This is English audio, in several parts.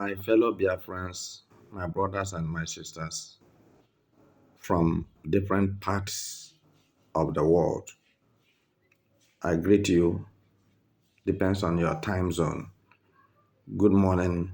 My fellow Biafrans, my brothers and my sisters from different parts of the world, I greet you, depends on your time zone. Good morning,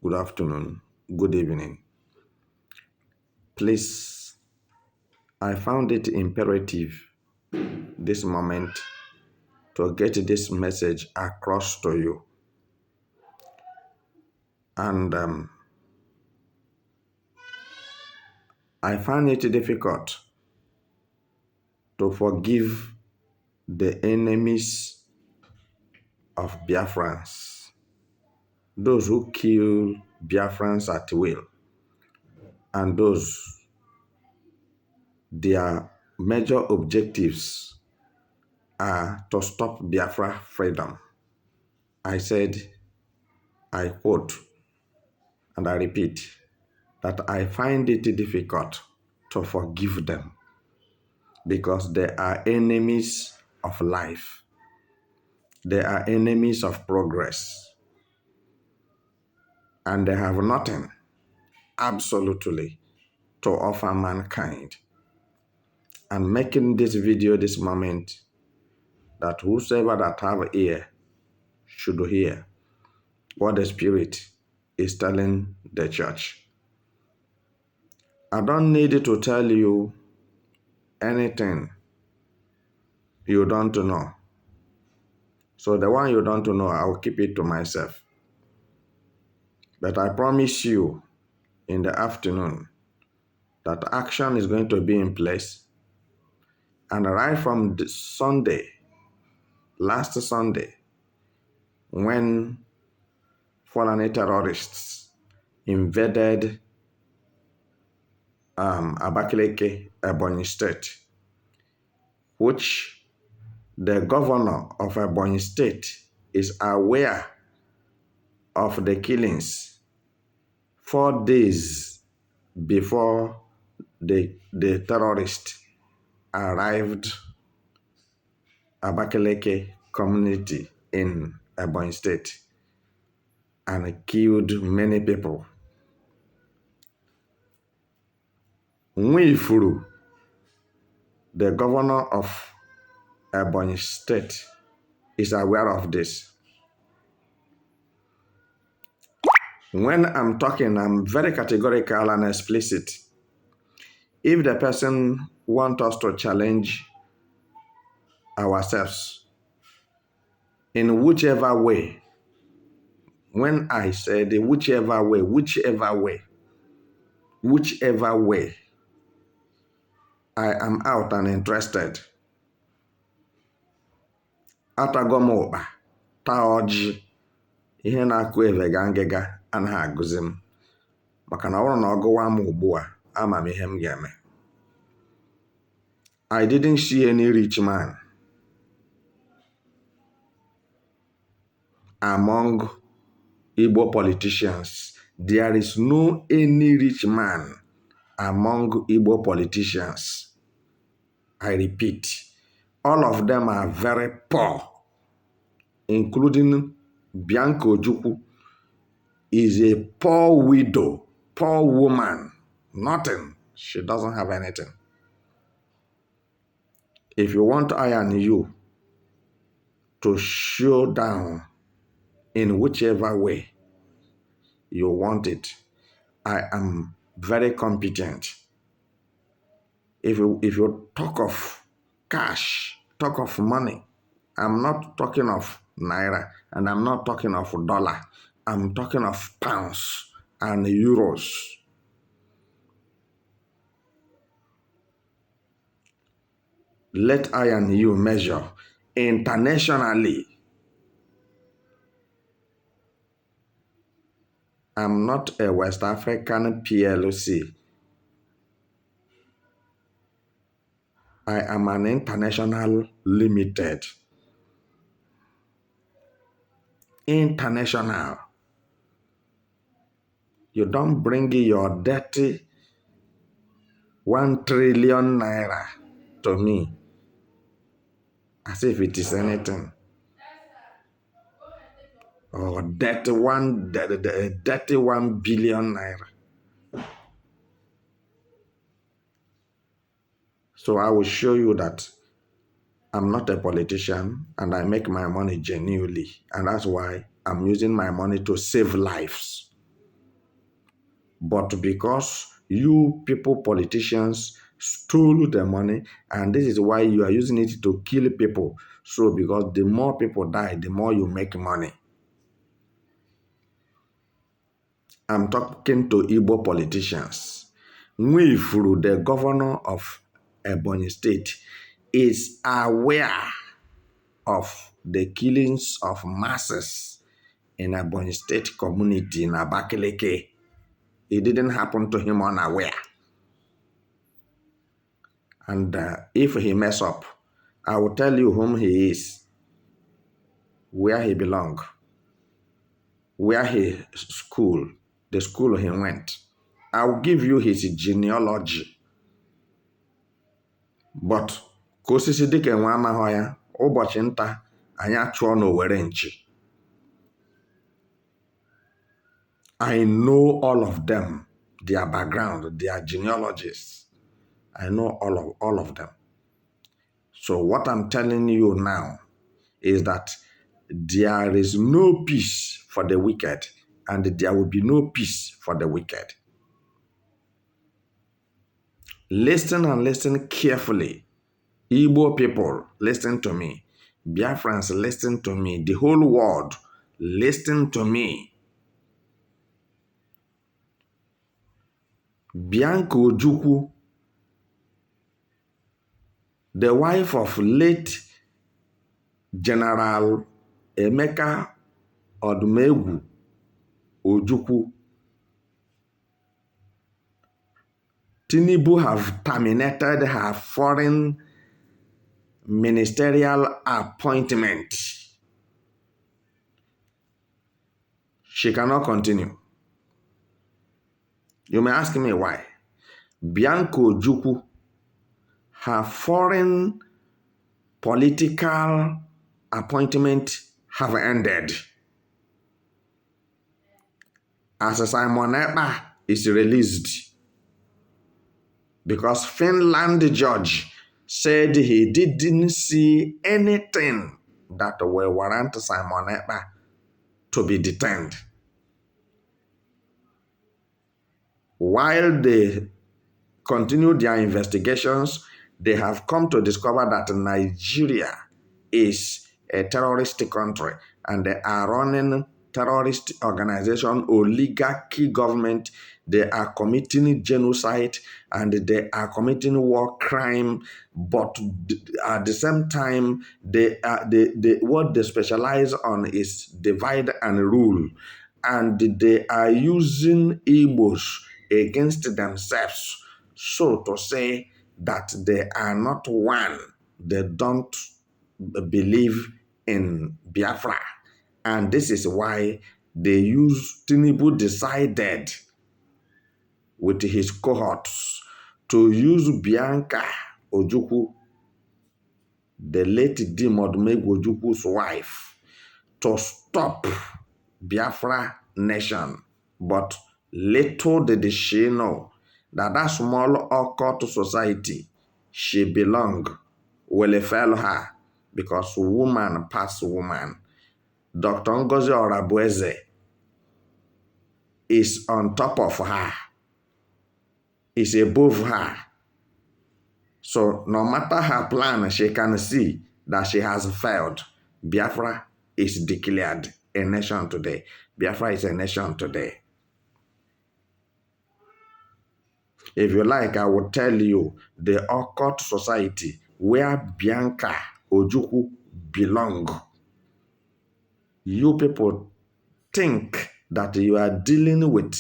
good afternoon, good evening. Please, I found it imperative this moment to get this message across to you. And I find it difficult to forgive the enemies of Biafrans, those who kill Biafrans at will, and those, their major objectives are to stop Biafra freedom. I said, I quote, and I repeat, that I find it difficult to forgive them because they are enemies of life. They are enemies of progress. And they have nothing, absolutely, to offer mankind. And making this video this moment, that whosoever that have ear should hear what the Spirit is telling the church. I don't need to tell you anything you don't know. So the one you don't know, I'll keep it to myself. But I promise you in the afternoon that action is going to be in place. And right from the Sunday, last Sunday, when foreign terrorists invaded Abakaliki, Ebonyi State, which the governor of Ebonyi State is aware of the killings 4 days before the terrorist arrived Abakaliki community in Ebonyi State and killed many people. Nwifuru, the governor of Ebonyi State, is aware of this. When I'm talking, I'm very categorical and explicit. If the person wants us to challenge ourselves in whichever way, when I said whichever way, I am out and interested. Atagom ụkpa, taa ọjị, ihe na-akụ evega ngịga anaghị agụzi m. Maka na ọ bụrụ na ọ gụwa m ugbu a, ama m ihe m ga-eme. I didn't see any rich man among Igbo politicians. There is no any rich man among Igbo politicians. I repeat, all of them are very poor, including Bianca Ojukwu is a poor widow, poor woman, nothing. She doesn't have anything. If you want I and you to show down in whichever way you want it, I am very competent. If you talk of cash, talk of money, I'm not talking of naira and I'm not talking of dollar. I'm talking of pounds and euros. Let I and you measure internationally. I'm not a West African PLC. I am an international limited. International. You don't bring your dirty 1 trillion naira to me as if it is anything. or 31 billion naira. So I will show you that I'm not a politician and I make my money genuinely. And that's why I'm using my money to save lives. But because you people, politicians, stole the money, and this is why you are using it to kill people. So because the more people die, the more you make money. I'm talking to Igbo politicians. Nwifuru, the governor of Ebonyi State, is aware of the killings of masses in Ebonyi State community in Abakaliki. It didn't happen to him unaware. And if he mess up, I will tell you whom he is, where he belong, where he school, the school he went. I will give you his genealogy. But ka osisi dịka enwe amaghọ ya, ụbọchị nta anyị achụọ n'Owere nchi. I know all of them, their background, their genealogies. I know all of them. So what I'm telling you now is that there is no peace for the wicked, and there will be no peace for the wicked. Listen and listen carefully. Igbo people, listen to me. Biafrans, listen to me. The whole world, listen to me. Bianca Ojukwu, the wife of late General Emeka Odumegwu Ojukwu, Tinubu have terminated her foreign ministerial appointment. She cannot continue. You may ask me why. Bianca Ojukwu, her foreign political appointment have ended. As Simon Ekpa is released, because Finland judge said he didn't see anything that will warrant Simon Ekpa to be detained. While they continue their investigations, they have come to discover that Nigeria is a terrorist country and they are running terrorist organization, oligarchy government. They are committing genocide and they are committing war crime, but at the same time, what they specialize on is divide and rule, and they are using Igbos against themselves, so to say that they are not one. They don't believe in Biafra. And this is why Tinubu decided with his cohorts to use Bianca Ojukwu, the late Odumegwu Ojukwu's wife, to stop Biafra nation. But little did she know that small occult society she belonged will fail her, because woman pass woman. Dr. Ngozi Orabueze is on top of her, is above her. So no matter her plan, she can see that she has failed. Biafra is declared a nation today. Biafra is a nation today. If you like, I will tell you the occult society where Bianca Ojukwu belong. You people think that you are dealing with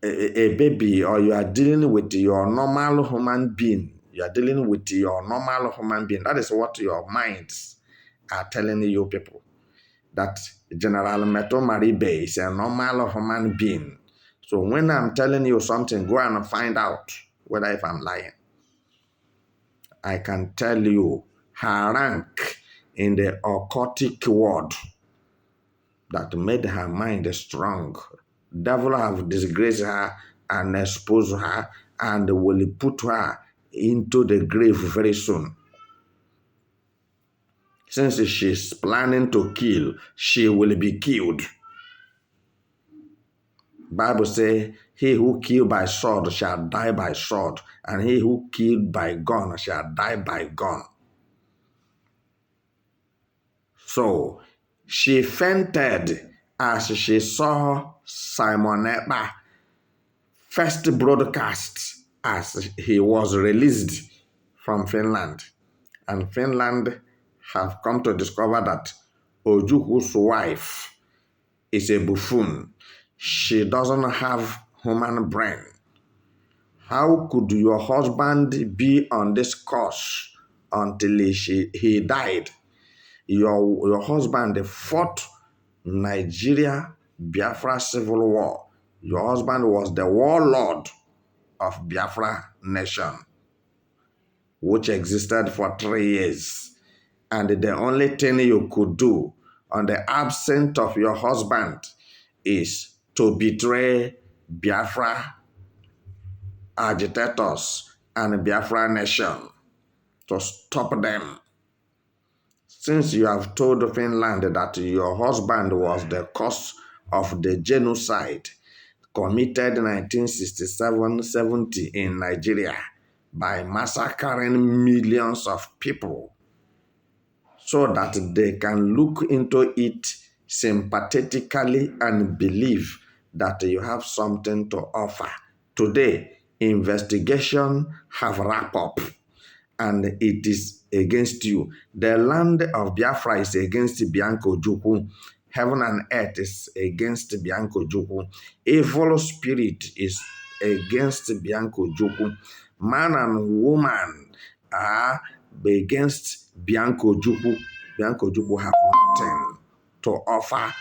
a baby, or you are dealing with your normal human being. You are dealing with your normal human being. That is what your minds are telling you people. That General Meto Maribe is a normal human being. So when I'm telling you something, go and find out whether if I'm lying. I can tell you her rank in the occultic world that made her mind strong. Devil have disgraced her and exposed her and will put her into the grave very soon. Since she's planning to kill, she will be killed. Bible says, he who killed by sword shall die by sword, and he who killed by gun shall die by gun. So she fainted as she saw Simon Ekpa first broadcast as he was released from Finland. And Finland have come to discover that Ojukwu's wife is a buffoon. She doesn't have human brain. How could your husband be on this course until he died? Your husband fought Nigeria Biafra civil war. Your husband was the warlord of Biafra nation, which existed for 3 years. And the only thing you could do on the absence of your husband is to betray Biafra agitators and Biafra nation, to stop them. Since you have told Finland that your husband was the cause of the genocide committed in 1967-70 in Nigeria by massacring millions of people, so that they can look into it sympathetically and believe that you have something to offer. Today, investigation have wrapped up and it is against you. The land of Biafra is against Bianca Ojukwu. Heaven and earth is against Bianca Ojukwu. Evil spirit is against Bianca Ojukwu. Man and woman are against Bianca Ojukwu. Bianca Ojukwu have nothing to offer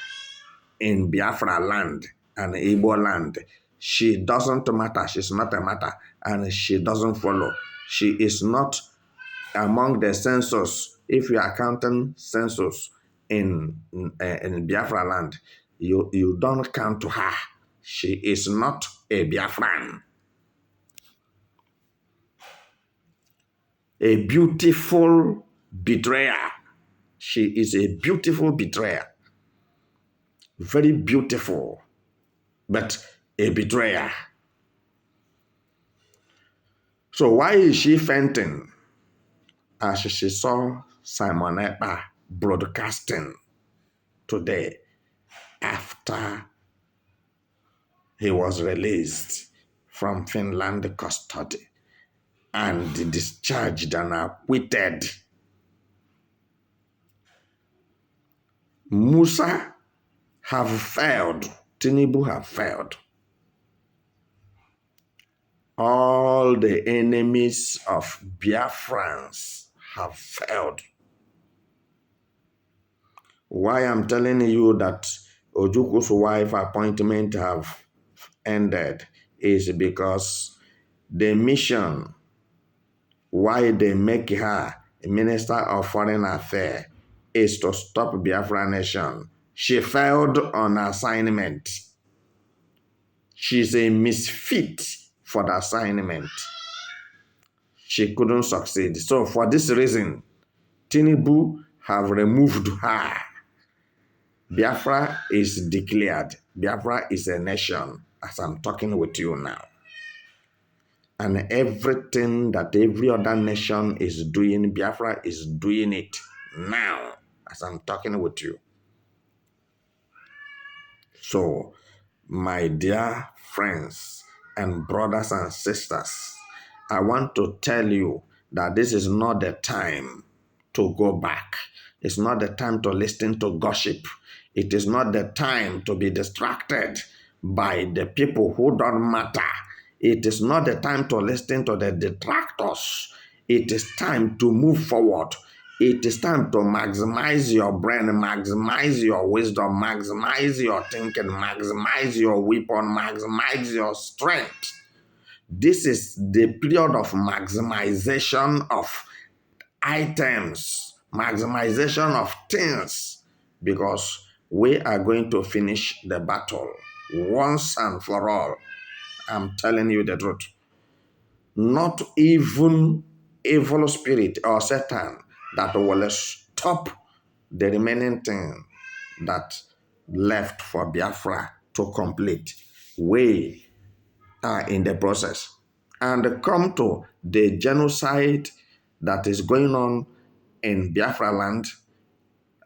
in Biafra land and Igbo land. She doesn't matter. She's not a matter, and she doesn't follow. She is not among the census. If you are counting census in Biafra land, you don't count to her. She is not a Biafran. A beautiful betrayer. She is a beautiful betrayer. Very beautiful, but a betrayer. So why is she fainting? As she saw Simon Ekpa broadcasting today after he was released from Finland custody and discharged and acquitted. Musa have failed. Tinubu have failed. All the enemies of Biafrans have failed. Why I'm telling you that Ojukwu's wife appointment have ended is because the mission why they make her a Minister of Foreign Affairs is to stop Biafra nation. She failed on assignment. She's a misfit for the assignment. She couldn't succeed. So for this reason, Tinubu have removed her. Biafra is declared. Biafra is a nation as I'm talking with you now. And everything that every other nation is doing, Biafra is doing it now as I'm talking with you. So, my dear friends and brothers and sisters, I want to tell you that this is not the time to go back. It's not the time to listen to gossip. It is not the time to be distracted by the people who don't matter. It is not the time to listen to the detractors. It is time to move forward. It is time to maximize your brain, maximize your wisdom, maximize your thinking, maximize your weapon, maximize your strength. This is the period of maximization of items, maximization of things, because We are going to finish the battle once and for all. I'm telling you the truth. Not even evil spirit or Satan that will stop the remaining thing that left for Biafra to complete. We are in the process. And come to the genocide that is going on in Biafra land.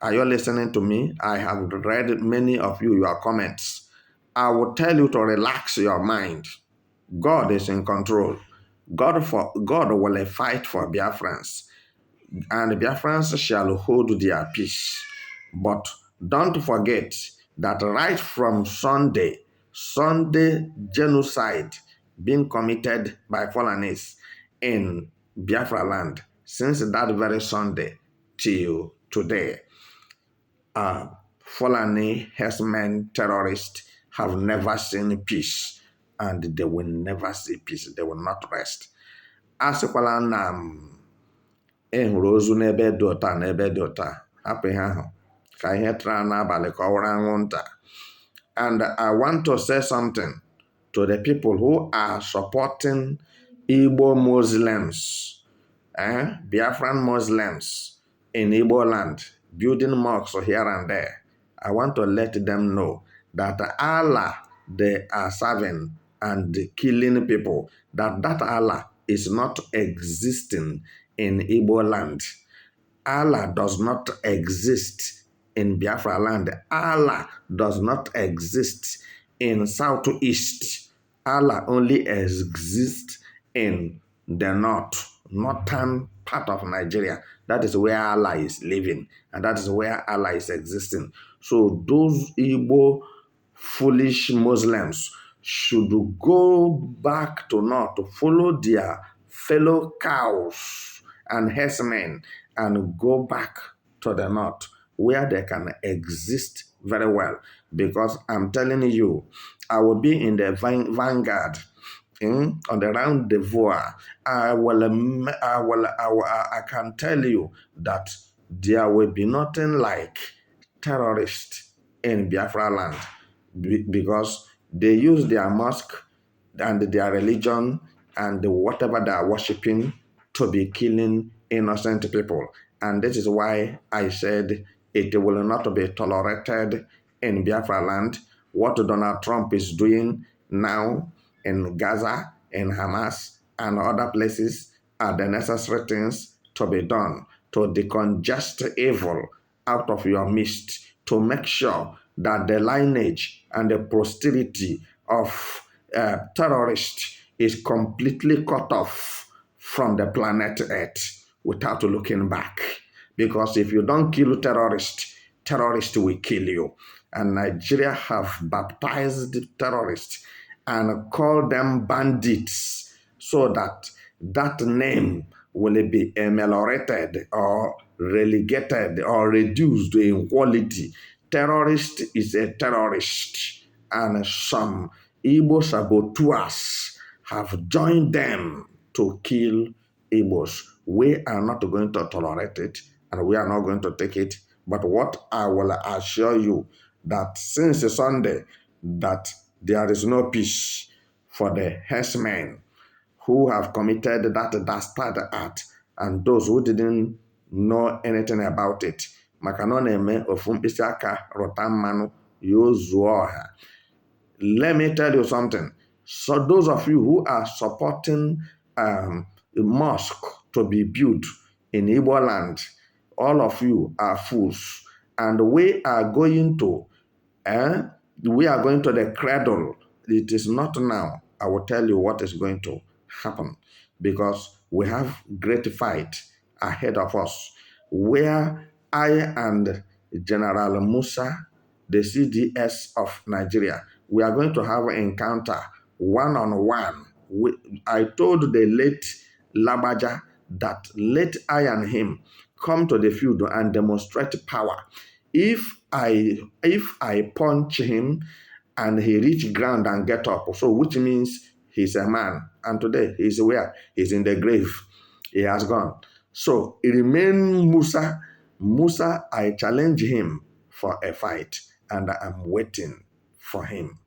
Are you listening to me? I have read many of your comments. I will tell you to relax your mind. God is in control. God will fight for Biafrans, and Biafrans shall hold their peace. But don't forget that right from Sunday genocide being committed by Fulanis in Biafra land, since that very Sunday till today, Fulani herdsmen terrorists have never seen peace, and they will never see peace. They will not rest. Asịkwala na hụrụ ozu n'ebe dị ụta na ebe dị ụta, hapụ ihe ahụ ka ihe tara n'abalị ka ọ wụrụ anwụnta. And I want to say something to the people who are supporting Igbo Muslims, Biafran Muslims in Igbo land, building mosques here and there. I want to let them know that Allah they are serving and killing people, that Allah is not existing in Igbo land. Allah does not exist in Biafra land. Allah does not exist in Southeast. Allah only exists in the northern part of Nigeria. That is where Allah is living, and that is where Allah is existing. So those Igbo foolish Muslims should go back to north to follow their fellow cows and herdsmen and go back to the north where they can exist very well. Because I'm telling you, I will be in the vanguard on the rendezvous. I can tell you that there will be nothing like terrorists in Biafra land, because they use their mosque and their religion and whatever they are worshiping to be killing innocent people. And this is why I said it will not be tolerated in Biafra land. What Donald Trump is doing now in Gaza, in Hamas, and other places are the necessary things to be done to decongest evil out of your midst, to make sure that the lineage and the posterity of terrorists is completely cut off from the planet Earth without looking back. Because if you don't kill terrorists, terrorists will kill you. And Nigeria have baptized terrorists and called them bandits, so that that name will be ameliorated or relegated or reduced in quality. Terrorist is a terrorist, and some Igbo saboteurs have joined them to kill Igbos. We are not going to tolerate it, and we are not going to take it. But what I will assure you, that since Sunday, that there is no peace for the herdsmen who have committed that dastard act, and those who didn't know anything about it. Maka na ọ na-eme ofu mkpịsị aka rụta mmanụ ya ozuo ọha. Let me tell you something. So those of you who are supporting a mosque to be built in Igbo land, all of you are fools. And we are going to the cradle. It is not now. I will tell you what is going to happen, because we have great fight ahead of us, where I and General Musa, the CDS of Nigeria, we are going to have an encounter one-on-one. I told the late Labaja that let I and him come to the field and demonstrate power. If I punch him and he reach ground and get up, so which means he's a man. And today he's where? He's in the grave. He has gone. So it remains Musa. Musa, I challenge him for a fight, and I'm waiting for him.